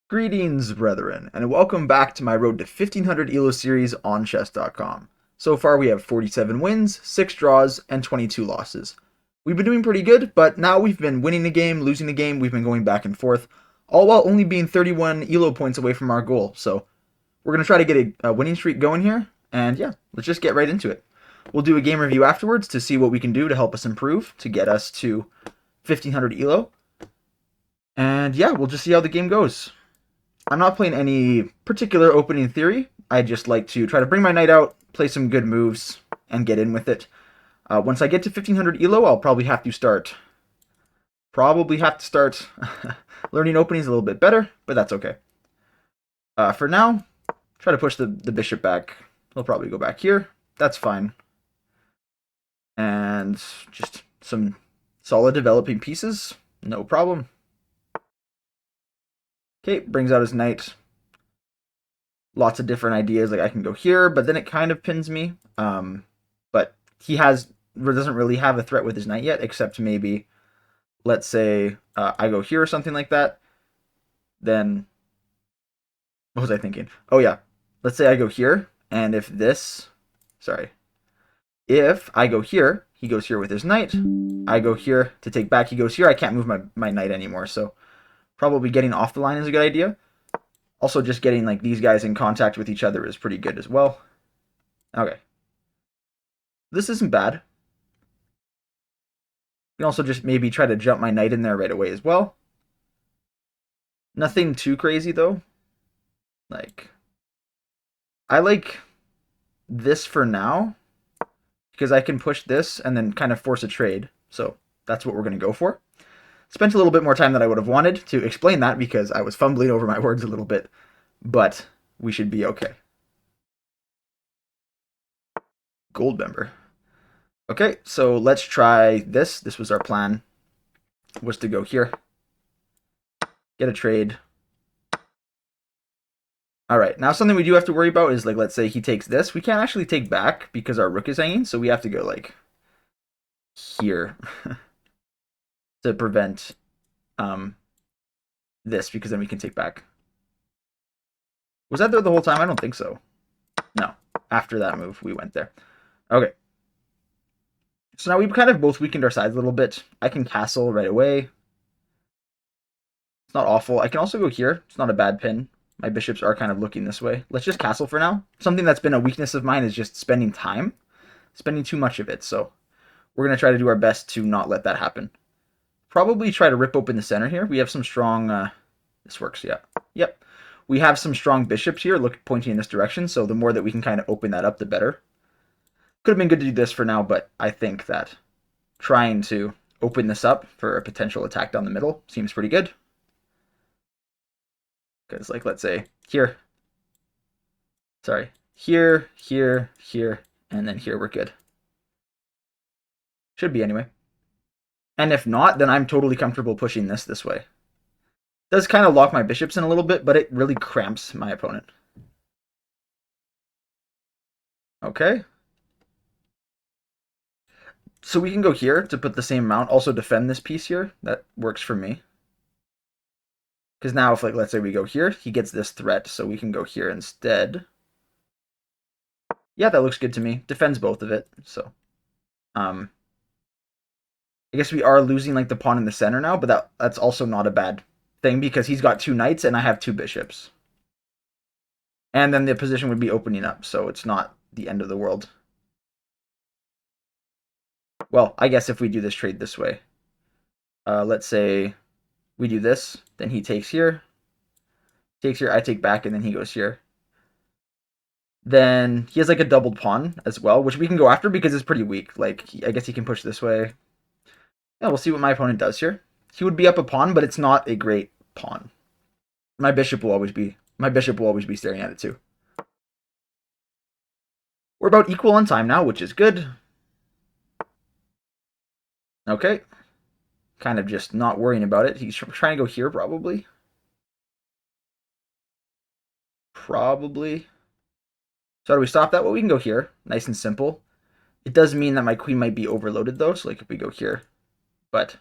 Greetings, brethren, and welcome back to my Road to 1500 ELO series on chess.com. So far we have 47 wins, 6 draws, and 22 losses. We've been doing pretty good, but now we've been winning a game, losing a game, we've been going back and forth, all while only being 31 ELO points away from our goal. So we're going to try to get a winning streak going here, and yeah, let's just get right into it. We'll do a game review afterwards to see what we can do to help us improve, to get us to 1500 ELO. And yeah, we'll just see how the game goes. I'm not playing any particular opening theory. I just like to try to bring my knight out, play some good moves, and get in with it. Once I get to 1500 ELO, I'll probably have to start learning openings a little bit better, but that's okay. For now, try to push the bishop back. He'll probably go back here. That's fine. And just some solid developing pieces. No problem. Okay, brings out his knight. Lots of different ideas, like I can go here, but then it kind of pins me. But he doesn't really have a threat with his knight yet, except maybe, let's say, I go here or something like that. Then, what was I thinking? Oh yeah, let's say I go here, and if I go here, he goes here with his knight. I go here to take back, he goes here. I can't move my knight anymore, so probably getting off the line is a good idea. Also, just getting like these guys in contact with each other is pretty good as well. Okay. This isn't bad. You can also just maybe try to jump my knight in there right away as well. Nothing too crazy though. I like this for now because I can push this and then kind of force a trade. So that's what we're going to go for. Spent a little bit more time than I would have wanted to explain that because I was fumbling over my words a little bit, but we should be okay. Gold member. Okay, so let's try this. This was our plan, was to go here, get a trade. All right, now something we do have to worry about is, like, let's say he takes this. We can't actually take back because our rook is hanging, so we have to go, like, here to prevent this, because then we can take back. Was that there the whole time? I don't think so. No, after that move, we went there. Okay. So now we've kind of both weakened our sides a little bit. I can castle right away. It's not awful. I can also go here. It's not a bad pin. My bishops are kind of looking this way. Let's just castle for now. Something that's been a weakness of mine is just spending time. Spending too much of it. So we're going to try to do our best to not let that happen. Probably try to rip open the center here. We have some strong... this works, yeah. Yep. We have some strong bishops here pointing in this direction. So the more that we can kind of open that up, the better. Could have been good to do this for now, but I think that trying to open this up for a potential attack down the middle seems pretty good. Because, like, let's say here. Sorry. Here, here, here, and then here we're good. Should be anyway. And if not, then I'm totally comfortable pushing this way. It does kind of lock my bishops in a little bit, but it really cramps my opponent. Okay. So we can go here to put the same amount. Also defend this piece here. That works for me. Because now if, like, let's say we go here, he gets this threat, so we can go here instead. Yeah, that looks good to me. Defends both of it, so. I guess we are losing, like, the pawn in the center now, but that's also not a bad thing because he's got 2 knights and I have 2 bishops. And then the position would be opening up, so it's not the end of the world. Well, I guess if we do this trade this way. Let's say we do this, then he takes here, I take back, and then he goes here. Then he has, like, a doubled pawn as well, which we can go after because it's pretty weak. Like, I guess he can push this way. Yeah, we'll see what my opponent does here. He would be up a pawn, but it's not a great pawn. My bishop will always be staring at it too. We're about equal on time now, which is good. Okay. Kind of just not worrying about it. He's trying to go here, probably. Probably. So how do we stop that? Well, we can go here. Nice and simple. It does mean that my queen might be overloaded, though, so, like, if we go here. But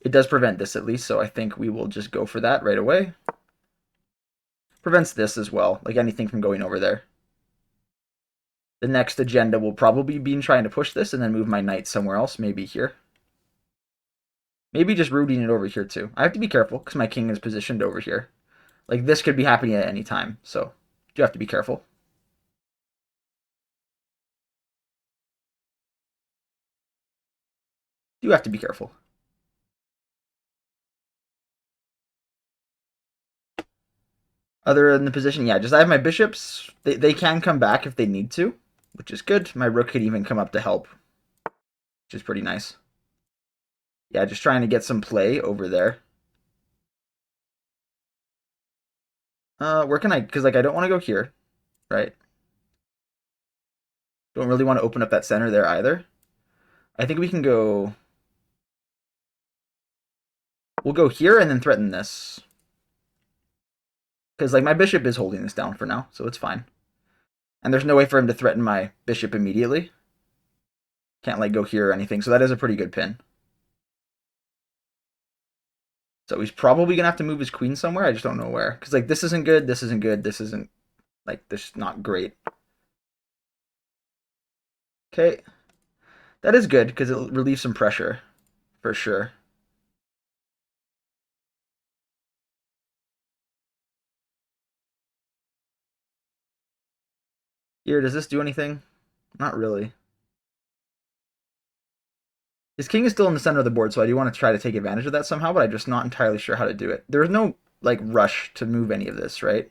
it does prevent this, at least, so I think we will just go for that right away. Prevents this as well, like anything from going over there. The next agenda will probably be trying to push this and then move my knight somewhere else, maybe here. Maybe just rooting it over here too. I have to be careful because my king is positioned over here. Like this could be happening at any time, so you have to be careful. You have to be careful. Other than the position, yeah, just I have my bishops. They can come back if they need to, which is good. My rook could even come up to help, which is pretty nice. Yeah, just trying to get some play over there. Where can I? Because like I don't want to go here, right? Don't really want to open up that center there either. I think we can go. We'll go here and then threaten this. Because like my bishop is holding this down for now, so it's fine. And there's no way for him to threaten my bishop immediately. Can't like go here or anything, so that is a pretty good pin. So he's probably gonna have to move his queen somewhere. I just don't know where. Because like this isn't good, this isn't good, this isn't like this is not great. Okay. That is good because it'll relieve some pressure for sure. Here, does this do anything? Not really. His king is still in the center of the board, so I do want to try to take advantage of that somehow, but I'm just not entirely sure how to do it. There's no like rush to move any of this, right?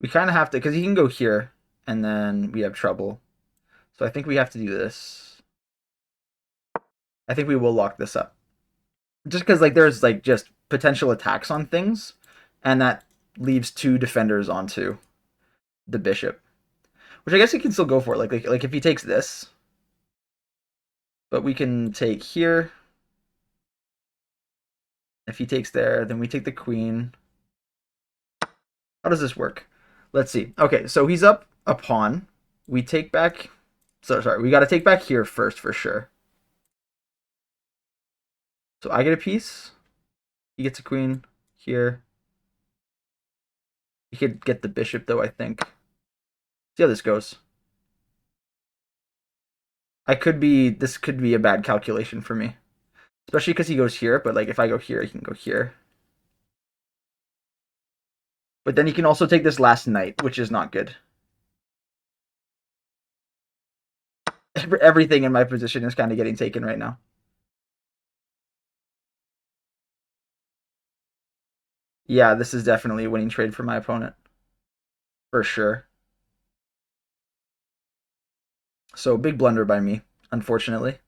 We kind of have to, because he can go here, and then we have trouble. So I think we have to do this. I think we will lock this up. Just because like there's like just potential attacks on things, and that leaves two defenders onto the bishop. Which I guess he can still go for it. Like if he takes this. But we can take here. If he takes there, then we take the queen. How does this work? Let's see. Okay, so he's up a pawn. We take back. So sorry, we got to take back here first for sure. So I get a piece. He gets a queen here. He could get the bishop though, I think. See how this goes. This could be a bad calculation for me. Especially because he goes here, but like if I go here, he can go here. But then he can also take this last knight, which is not good. Everything in my position is kind of getting taken right now. Yeah, this is definitely a winning trade for my opponent. For sure. So big blunder by me, unfortunately.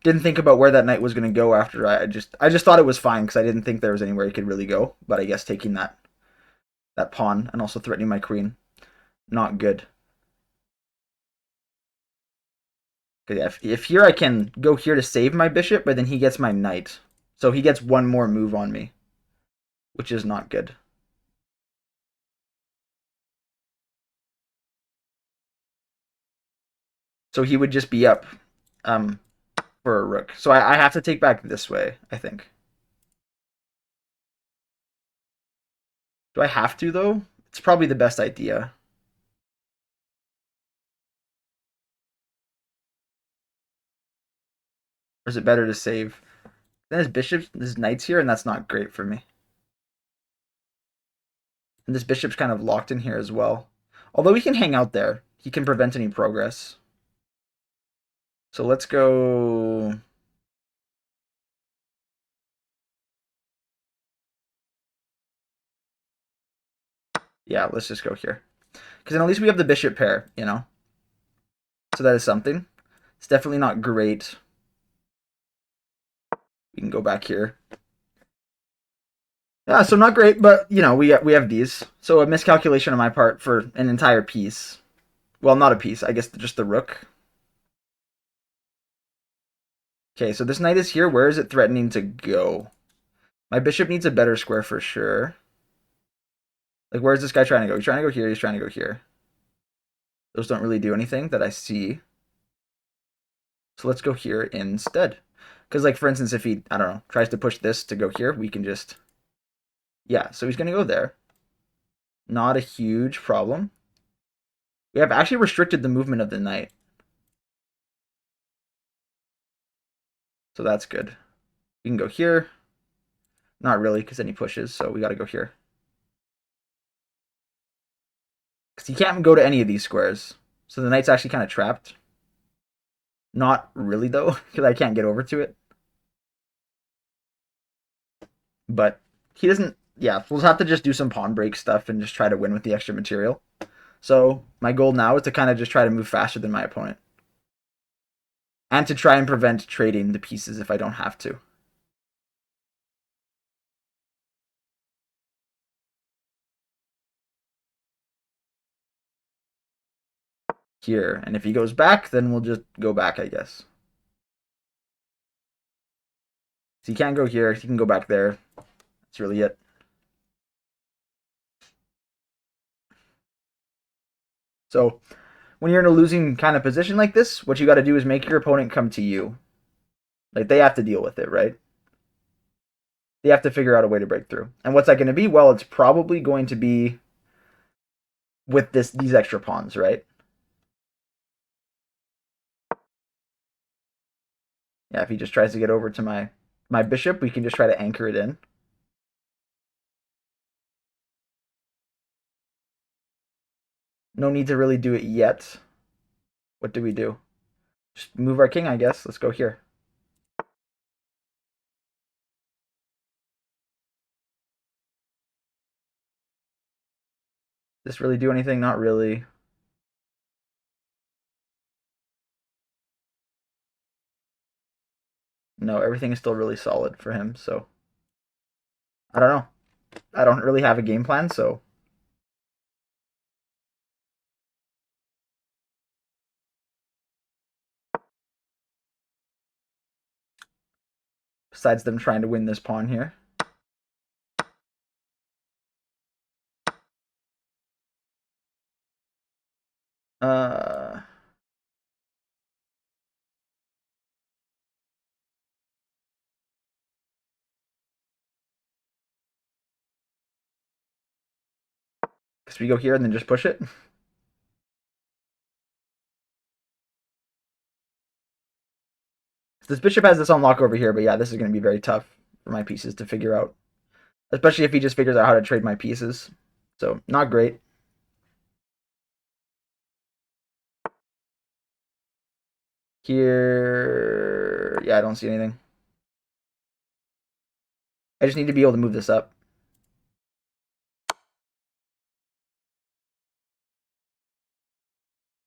Didn't think about where that knight was going to go after I just thought it was fine because I didn't think there was anywhere he could really go. But I guess taking that pawn and also threatening my queen, not good. If here I can go here to save my bishop, but then he gets my knight. So he gets one more move on me, which is not good. So he would just be up for a rook. So I have to take back this way, I think. Do I have to, though? It's probably the best idea. Or is it better to save? Then his bishop, his knight's here, and that's not great for me. And this bishop's kind of locked in here as well. Although he can hang out there. He can prevent any progress. So let's go... Yeah, let's just go here. Because then at least we have the bishop pair, you know? So that is something. It's definitely not great. We can go back here. Yeah, so not great, but, you know, we have these. So a miscalculation on my part for an entire piece. Well, not a piece. I guess just the rook. Okay, so this knight is here. Where is it threatening to go? My bishop needs a better square for sure. Like, where's this guy trying to go? He's trying to go here. He's trying to go here. Those don't really do anything that I see. So let's go here instead. Because, like, for instance, if he, I don't know, tries to push this to go here, we can just, yeah, so he's going to go there. Not a huge problem. We have actually restricted the movement of the knight. So that's good. We can go here. Not really, because then he pushes, so we got to go here. Because he can't go to any of these squares. So the knight's actually kind of trapped. Not really, though, because I can't get over to it. But he doesn't, yeah, we'll have to just do some pawn break stuff and just try to win with the extra material. So my goal now is to kind of just try to move faster than my opponent. And to try and prevent trading the pieces if I don't have to. Here. And if he goes back, then we'll just go back, I guess. So he can't go here. He can go back there. That's really it. So when you're in a losing kind of position like this, what you got to do is make your opponent come to you. Like, they have to deal with it, right? They have to figure out a way to break through. And what's that going to be? Well, it's probably going to be with these extra pawns, right? Yeah, if he just tries to get over to my bishop, we can just try to anchor it in. No need to really do it yet. What do we do? Just move our king, I guess. Let's go here. Does this really do anything? Not really. No, everything is still really solid for him, so I don't know. I don't really have a game plan, so besides them trying to win this pawn here. Uh because we go here and then just push it. This bishop has this unlock over here, but yeah, this is going to be very tough for my pieces to figure out. Especially if he just figures out how to trade my pieces. So, not great. Here, yeah, I don't see anything. I just need to be able to move this up.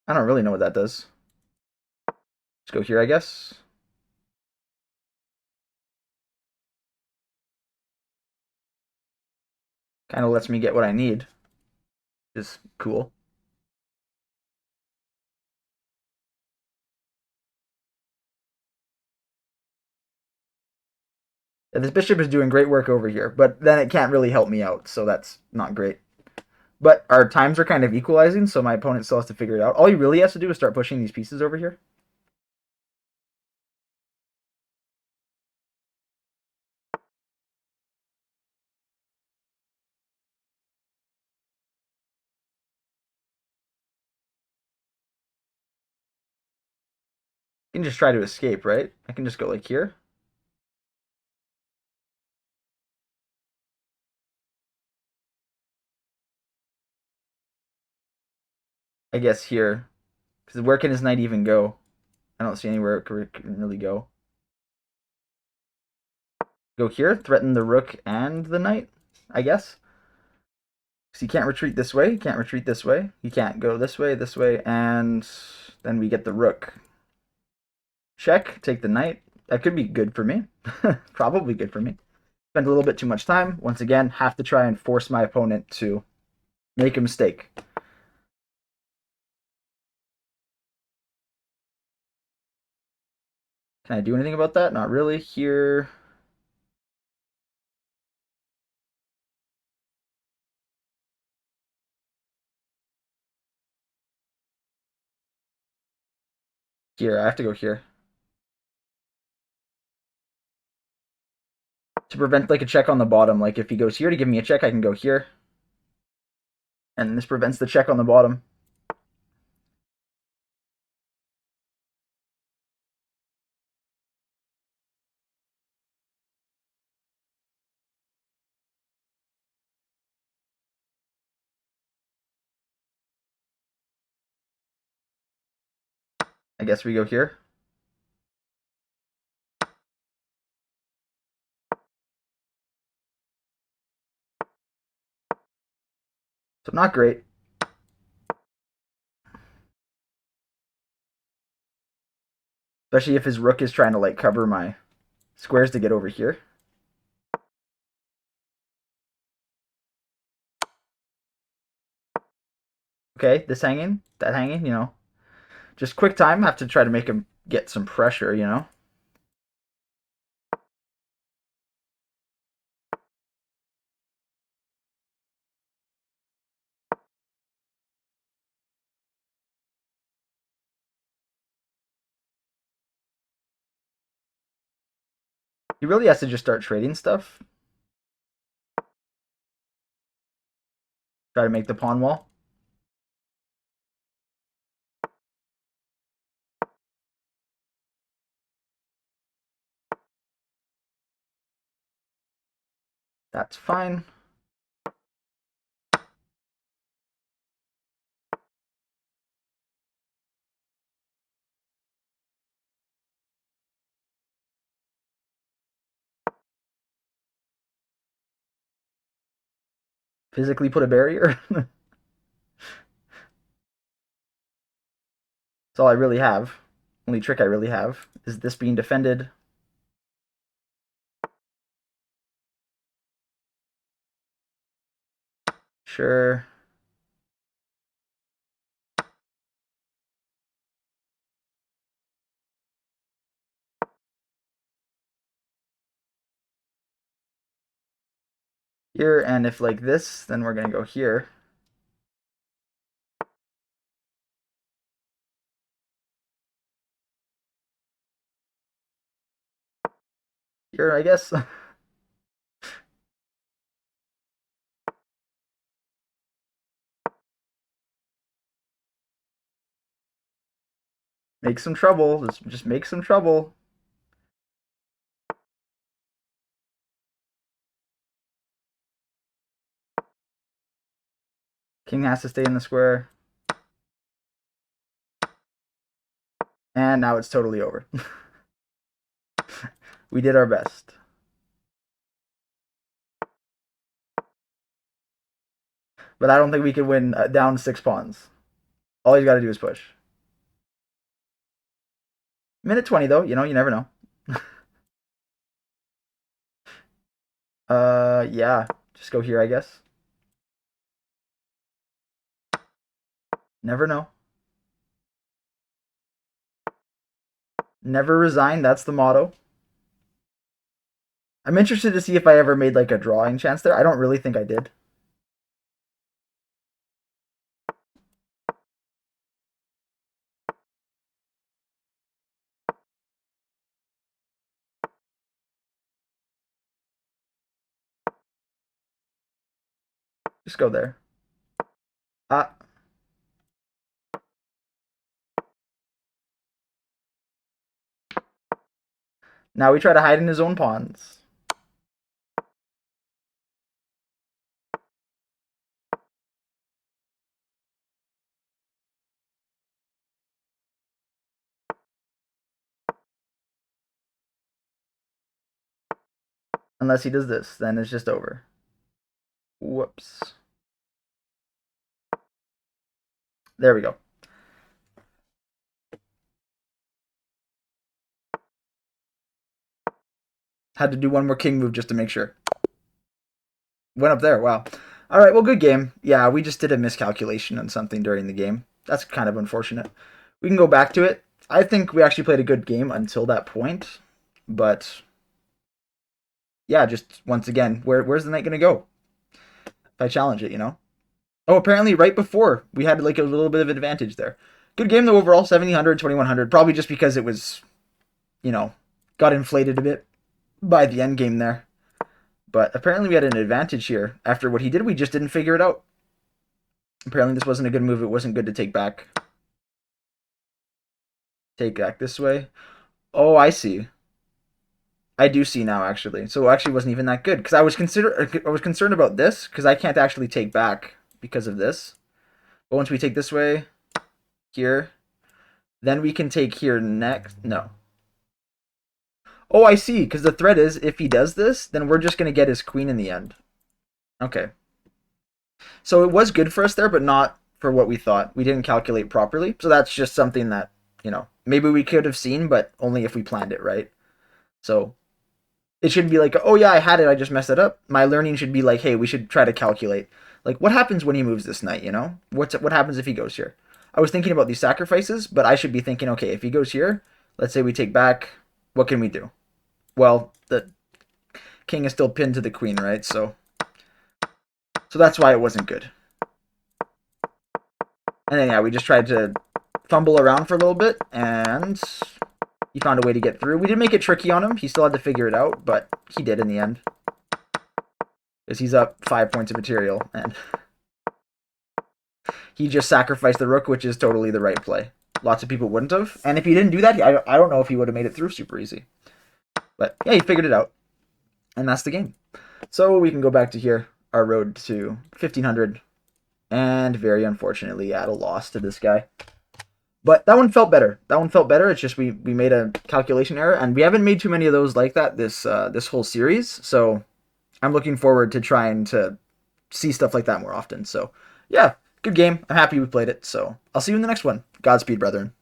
I don't really know what that does. Let's go here, I guess. Kind of lets me get what I need. Is cool. Yeah, this bishop is doing great work over here, but then it can't really help me out, so that's not great. But our times are kind of equalizing, so my opponent still has to figure it out. All he really has to do is start pushing these pieces over here. I can just try to escape, right? I can just go like here. I guess here. Because where can his knight even go? I don't see anywhere it can really go. Go here, threaten the rook and the knight, I guess. Because he can't retreat this way, he can't retreat this way, he can't go this way, and then we get the rook. Check, take the knight. That could be good for me. Probably good for me. Spend a little bit too much time. Once again, have to try and force my opponent to make a mistake. Can I do anything about that? Not really. Here. Here, I have to go here. To prevent like a check on the bottom. Like if he goes here to give me a check, I can go here. And this prevents the check on the bottom. I guess we go here. So not great. Especially if his rook is trying to like cover my squares to get over here. Okay, this hanging, that hanging, you know. Just quick time, have to try to make him get some pressure, you know. He really has to just start trading stuff. Try to make the pawn wall. That's fine. Physically put a barrier. That's all I really have. Only trick I really have is this being defended. Sure. Here, and if like this, then we're gonna go here. Here, I guess. Make some trouble. Just make some trouble. King has to stay in the square. And now it's totally over. We did our best. But I don't think we could win down 6 pawns. All he's got to do is push. Minute 20, though. You know, you never know. Yeah. Just go here, I guess. Never know. Never resign. That's the motto. I'm interested to see if I ever made like a drawing chance there. I don't really think I did. Just go there. Ah. Now we try to hide in his own pawns. Unless he does this, then it's just over. Whoops. There we go. Had to do one more king move just to make sure. Went up there. Wow. All right. Well, good game. Yeah, we just did a miscalculation on something during the game. That's kind of unfortunate. We can go back to it. I think we actually played a good game until that point. But yeah, just once again, where's the knight going to go? If I challenge it, you know? Oh, apparently right before we had like a little bit of advantage there. Good game though overall, 1700, 2100. Probably just because it was, you know, got inflated a bit by the end game there. But apparently we had an advantage here. After what he did, we just didn't figure it out. Apparently this wasn't a good move. It wasn't good to take back. Take back this way. Oh, I see. I do see now, actually. So it actually wasn't even that good because I was concerned about this because I can't actually take back because of this. But once we take this way, here, then we can take here next. No. Oh, I see. Because the threat is if he does this, then we're just gonna get his queen in the end. Okay. So it was good for us there, but not for what we thought. We didn't calculate properly. So that's just something that, maybe we could have seen, but only if we planned it right. So it shouldn't be like, oh yeah, I had it, I just messed it up. My learning should be like, hey, we should try to calculate. Like, what happens when he moves this knight, What happens if he goes here? I was thinking about these sacrifices, but I should be thinking, okay, if he goes here, let's say we take back, what can we do? Well, the king is still pinned to the queen, right? So that's why it wasn't good. And then, yeah, we just tried to fumble around for a little bit, and he found a way to get through. We did make it tricky on him. He still had to figure it out, but he did in the end. Because he's up 5 points of material, and he just sacrificed the rook, which is totally the right play. Lots of people wouldn't have. And if he didn't do that, I don't know if he would have made it through super easy. But, yeah, he figured it out. And that's the game. So we can go back to here, our road to 1500. And very unfortunately, at a loss to this guy. But that one felt better. It's just we made a calculation error, and we haven't made too many of those like that this whole series. So I'm looking forward to trying to see stuff like that more often. So yeah, good game. I'm happy we played it. So I'll see you in the next one. Godspeed, brethren.